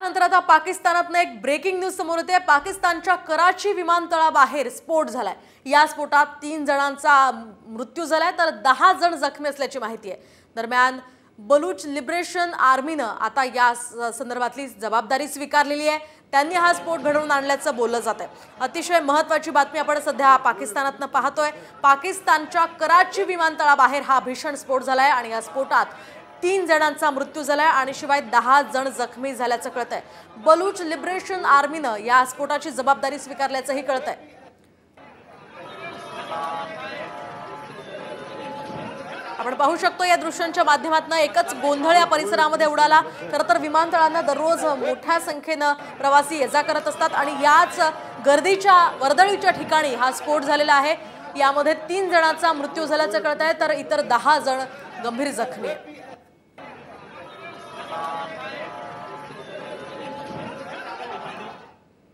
नंतर आता पाकिस्तानातनं एक ब्रेकिंग न्यूज समोर येते। पाकिस्तानच्या कराची विमानतळाबाहेर स्फोट झालाय। या स्फोटात 3 जणांचा मृत्यू झालाय तर 10 जण जखमी असल्याची माहिती आहे। दरम्यान बलूच लिबरेशन आर्मीनं आता या संदर्भातली जबाबदारी स्वीकारलेली आहे। त्यांनी हा स्फोट घडवून आणल्याचं बोललं जातंय। अतिशय महत्त्वाची बातमी आपण सध्या पाकिस्तानातनं पाहतोय। पाकिस्तानच्या कराची विमानतळाबाहेर हा भीषण स्फोट झालाय आणि या स्फोटात 3 जणांचा मृत्यू झालाय आणि शिवाय 10 जण जखमी झाल्याचं कळतंय। बलूच लिबरेशन आर्मीनं या स्फोटाची जबाबदारी स्वीकारल्याचंही कळतंय। आपण पाहू शकतो या दृश्यांच्या माध्यमातून एकच गोंधळ या परिसरामध्ये उडाला। खरं तर विमानतळांना दररोज मोठ्या संख्येने प्रवासी ये-जा करत असतात आणि याच गर्दीच्या वर्दळीच्या ठिकाणी हा स्फोट झालेला आहे। यामध्ये 3 जणांचा मृत्यू झाल्याचं कळतंय तर इतर 10 जण गंभीर जखमी आहेत।